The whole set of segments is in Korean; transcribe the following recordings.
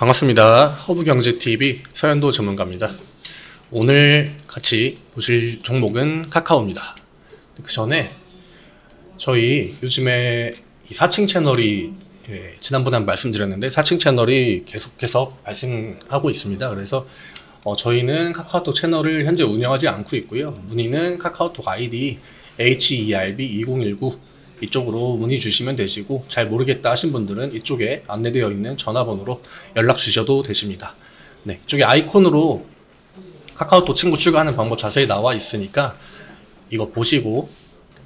반갑습니다. 허브경제TV 서현도 전문가입니다. 오늘 같이 보실 종목은 카카오입니다. 그 전에 저희 요즘에 이 4층 채널이 지난번에 말씀드렸는데 4층 채널이 계속해서 발생하고 있습니다. 그래서 저희는 카카오톡 채널을 현재 운영하지 않고 있고요. 문의는 카카오톡 아이디 HERB2019 이쪽으로 문의 주시면 되시고, 잘 모르겠다 하신 분들은 이쪽에 안내되어 있는 전화번호로 연락 주셔도 되십니다. 네, 이쪽에 아이콘으로 카카오톡 친구 추가하는 방법 자세히 나와 있으니까 이거 보시고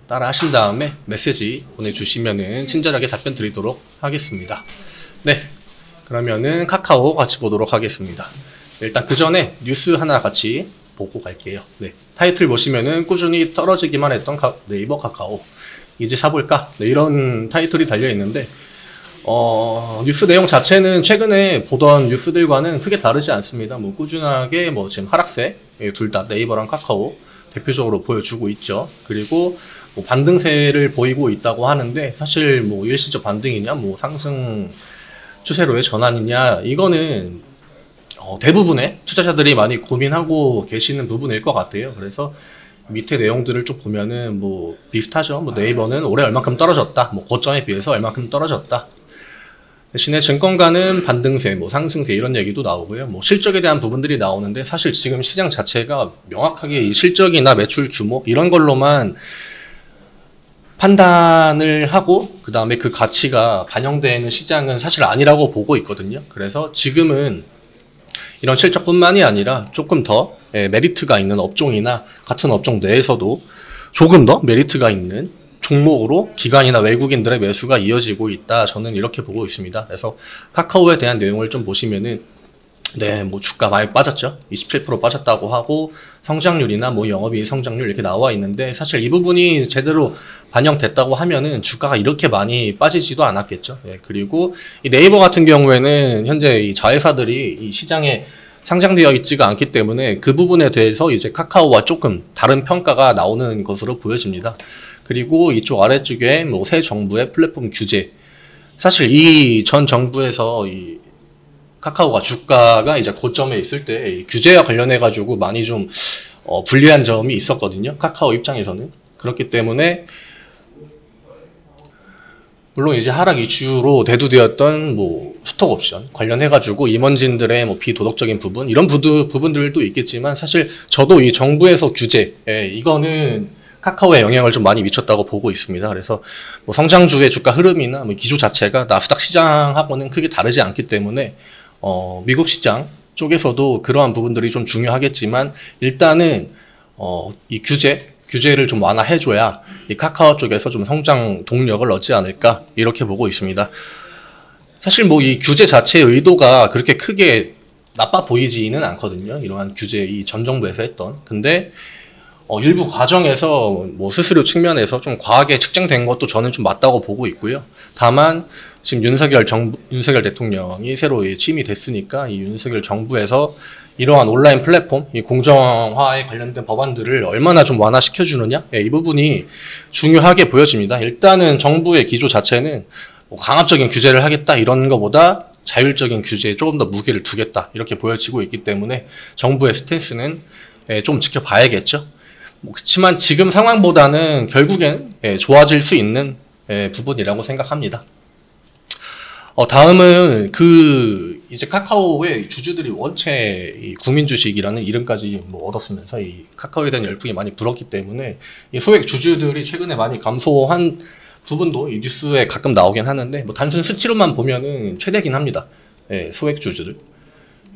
따라 하신 다음에 메시지 보내주시면은 친절하게 답변 드리도록 하겠습니다. 네, 그러면은 카카오 같이 보도록 하겠습니다. 일단 그 전에 뉴스 하나 같이 보고 갈게요. 네, 타이틀 보시면은 꾸준히 떨어지기만 했던 네이버 카카오 이제 사볼까? 네, 이런 타이틀이 달려있는데 뉴스 내용 자체는 최근에 보던 뉴스들과는 크게 다르지 않습니다. 뭐 꾸준하게 지금 하락세 둘 다 네이버랑 카카오 대표적으로 보여주고 있죠. 그리고 반등세를 보이고 있다고 하는데, 사실 일시적 반등이냐 상승 추세로의 전환이냐, 이거는 대부분의 투자자들이 많이 고민하고 계시는 부분일 것 같아요. 그래서 밑에 내용들을 쭉 보면은 비슷하죠. 네이버는 올해 얼만큼 떨어졌다, 고점에 비해서 얼만큼 떨어졌다. 대신에 증권가는 반등세, 상승세 이런 얘기도 나오고요. 실적에 대한 부분들이 나오는데, 사실 지금 시장 자체가 명확하게 이 실적이나 매출 규모 이런 걸로만 판단을 하고 그 다음에 그 가치가 반영되는 시장은 사실 아니라고 보고 있거든요. 그래서 지금은 이런 실적뿐만이 아니라 조금 더 메리트가 있는 업종이나 같은 업종 내에서도 조금 더 메리트가 있는 종목으로 기관이나 외국인들의 매수가 이어지고 있다. 저는 이렇게 보고 있습니다. 그래서 카카오에 대한 내용을 좀 보시면은 주가 많이 빠졌죠. 27% 빠졌다고 하고 성장률이나 영업이익 성장률 이렇게 나와 있는데, 사실 이 부분이 제대로 반영됐다고 하면은 주가가 이렇게 많이 빠지지도 않았겠죠. 그리고 이 네이버 같은 경우에는 현재 이 자회사들이 이 시장에 상장되어 있지가 않기 때문에 그 부분에 대해서 이제 카카오와 조금 다른 평가가 나오는 것으로 보여집니다. 그리고 이쪽 아래쪽에 새 정부의 플랫폼 규제, 사실 이 전 정부에서 이 카카오가 주가가 이제 고점에 있을 때 규제와 관련해 가지고 많이 좀 불리한 점이 있었거든요. 카카오 입장에서는. 그렇기 때문에 물론 이제 하락 이슈로 대두되었던 스톡 옵션 관련해 가지고 임원진들의 비도덕적인 부분 이런 부분들도 있겠지만, 사실 저도 이 정부에서 규제 이거는 카카오에 영향을 좀 많이 미쳤다고 보고 있습니다. 그래서 성장주의 주가 흐름이나 기조 자체가 나스닥 시장하고는 크게 다르지 않기 때문에 미국 시장 쪽에서도 그러한 부분들이 좀 중요하겠지만, 일단은 이 규제를 좀 완화해줘야 이 카카오 쪽에서 좀 성장 동력을 얻지 않을까 이렇게 보고 있습니다. 사실 이 규제 자체의 의도가 그렇게 크게 나빠 보이지는 않거든요. 이러한 규제 이 전 정부에서 했던. 근데 일부 과정에서 수수료 측면에서 좀 과하게 측정된 것도 저는 좀 맞다고 보고 있고요. 다만 지금 윤석열 대통령이 새로 취임이 됐으니까 이 윤석열 정부에서 이러한 온라인 플랫폼, 이 공정화에 관련된 법안들을 얼마나 좀 완화시켜 주느냐, 이 부분이 중요하게 보여집니다. 일단은 정부의 기조 자체는 강압적인 규제를 하겠다 이런 것보다 자율적인 규제에 조금 더 무게를 두겠다 이렇게 보여지고 있기 때문에 정부의 스탠스는 좀 지켜봐야겠죠. 그렇지만 지금 상황보다는 결국엔 좋아질 수 있는 부분이라고 생각합니다. 다음은 이제 카카오의 주주들이 원체 이 국민 주식이라는 이름까지 얻었으면서 이 카카오에 대한 열풍이 많이 불었기 때문에 이 소액 주주들이 최근에 많이 감소한 부분도 이 뉴스에 가끔 나오긴 하는데, 단순 수치로만 보면은 최대긴 합니다. 소액 주주들.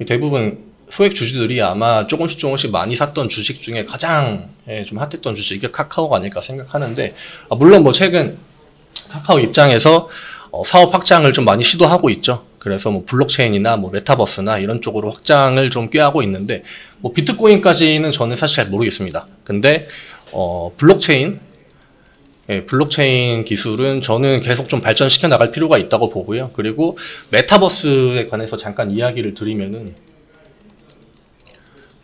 대부분 소액 주주들이 아마 조금씩 많이 샀던 주식 중에 가장 좀 핫했던 주식이 카카오가 아닐까 생각하는데, 물론 최근 카카오 입장에서 사업 확장을 좀 많이 시도하고 있죠. 그래서 블록체인이나 메타버스나 이런 쪽으로 확장을 좀 꾀하고 있는데, 비트코인까지는 저는 사실 잘 모르겠습니다. 근데 블록체인 기술은 저는 계속 좀 발전시켜 나갈 필요가 있다고 보고요. 그리고 메타버스에 관해서 잠깐 이야기를 드리면은,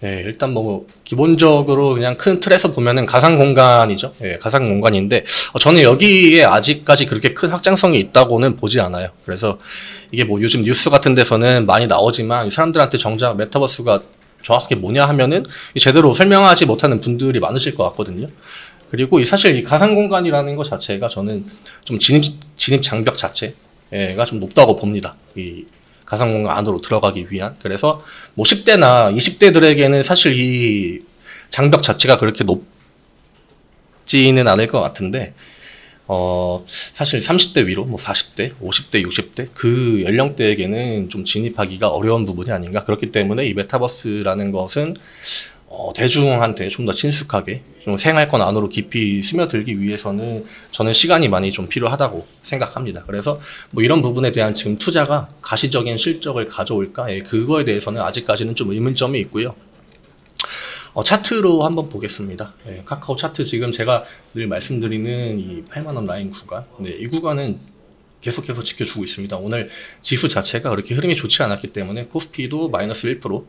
예, 일단 뭐 기본적으로 그냥 큰 틀에서 보면은 가상 공간이죠. 예, 가상 공간인데 저는 여기에 아직까지 그렇게 큰 확장성이 있다고는 보지 않아요. 그래서 이게 뭐 요즘 뉴스 같은 데서는 많이 나오지만 사람들한테 정작 메타버스가 정확하게 뭐냐 하면은 제대로 설명하지 못하는 분들이 많으실 것 같거든요. 그리고 사실 이 가상 공간이라는 것 자체가 저는 좀 진입 장벽 자체가 좀 높다고 봅니다. 이 가상 공간 안으로 들어가기 위한. 그래서 뭐 10대나 20대들에게는 사실 이 장벽 자체가 그렇게 높지는 않을 것 같은데, 사실 30대 위로, 뭐 40대, 50대, 60대, 그 연령대에게는 좀 진입하기가 어려운 부분이 아닌가. 그렇기 때문에 이 메타버스라는 것은, 대중한테 좀 더 친숙하게, 좀 생활권 안으로 깊이 스며들기 위해서는 저는 시간이 많이 좀 필요하다고 생각합니다. 그래서 뭐 이런 부분에 대한 지금 투자가 가시적인 실적을 가져올까? 예, 그거에 대해서는 아직까지는 좀 의문점이 있고요. 차트로 한번 보겠습니다. 예, 카카오 차트 지금 제가 늘 말씀드리는 이 8만원 라인 구간. 네, 이 구간은 계속해서 지켜주고 있습니다. 오늘 지수 자체가 그렇게 흐름이 좋지 않았기 때문에 코스피도 마이너스 1%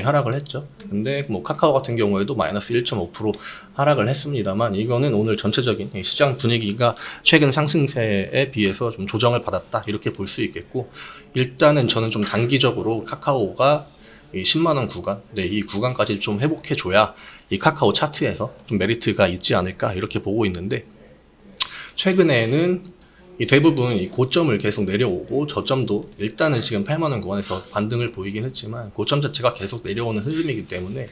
하락을 했죠. 근데 뭐 카카오 같은 경우에도 마이너스 1.5% 하락을 했습니다만 이거는 오늘 전체적인 시장 분위기가 최근 상승세에 비해서 좀 조정을 받았다 이렇게 볼 수 있겠고, 일단은 저는 좀 단기적으로 카카오가 이 10만원 구간, 이 구간까지 좀 회복해줘야 이 카카오 차트에서 좀 메리트가 있지 않을까 이렇게 보고 있는데, 최근에는 이 대부분 이 고점을 계속 내려오고 저점도 일단은 지금 8만원 구간에서 반등을 보이긴 했지만 고점 자체가 계속 내려오는 흐름이기 때문에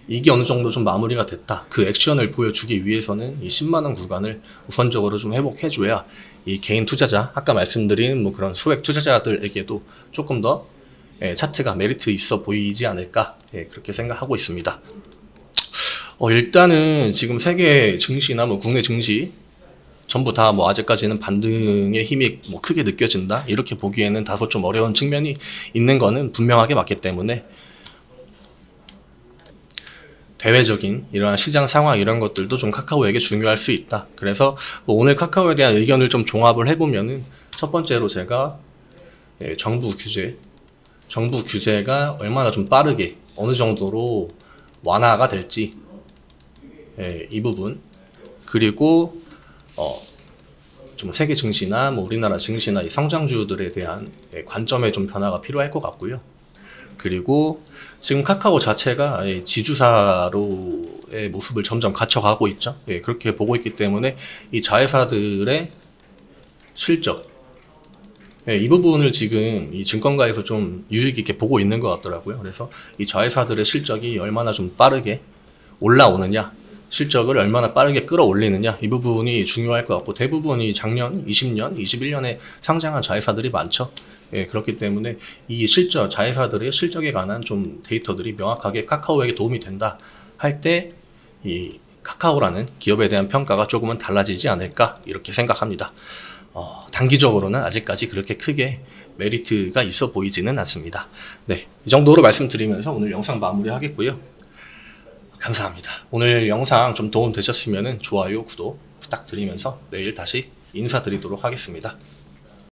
이게 어느 정도 좀 마무리가 됐다. 그 액션을 보여주기 위해서는 이 10만원 구간을 우선적으로 좀 회복해줘야 이 개인 투자자, 아까 말씀드린 뭐 그런 소액 투자자들에게도 조금 더 차트가 메리트 있어 보이지 않을까 그렇게 생각하고 있습니다. 일단은 지금 세계 증시나 뭐 국내 증시 전부 다 뭐 아직까지는 반등의 힘이 뭐 크게 느껴진다 이렇게 보기에는 다소 좀 어려운 측면이 있는 거는 분명하게 맞기 때문에 대외적인 이러한 시장 상황 이런 것들도 좀 카카오에게 중요할 수 있다. 그래서 뭐 오늘 카카오에 대한 의견을 좀 종합을 해보면은 첫 번째로 제가 정부 규제가 얼마나 좀 빠르게 어느 정도로 완화가 될지 이 부분, 그리고 좀 세계 증시나 뭐 우리나라 증시나 이 성장주들에 대한 관점에 좀 변화가 필요할 것 같고요. 그리고 지금 카카오 자체가 지주사로의 모습을 점점 갖춰가고 있죠. 그렇게 보고 있기 때문에 이 자회사들의 실적, 이 부분을 지금 이 증권가에서 좀 유익 있게 보고 있는 것 같더라고요. 그래서 이 자회사들의 실적이 얼마나 좀 빠르게 올라오느냐, 실적을 얼마나 빠르게 끌어올리느냐, 이 부분이 중요할 것 같고, 대부분이 작년, 20년, 21년에 상장한 자회사들이 많죠. 그렇기 때문에 이 자회사들의 실적에 관한 좀 데이터들이 명확하게 카카오에게 도움이 된다 할 때 이 카카오라는 기업에 대한 평가가 조금은 달라지지 않을까 이렇게 생각합니다. 단기적으로는 아직까지 그렇게 크게 메리트가 있어 보이지는 않습니다. 네, 이 정도로 말씀드리면서 오늘 영상 마무리하겠고요. 감사합니다. 오늘 영상 좀 도움 되셨으면 좋아요, 구독 부탁드리면서 내일 다시 인사드리도록 하겠습니다.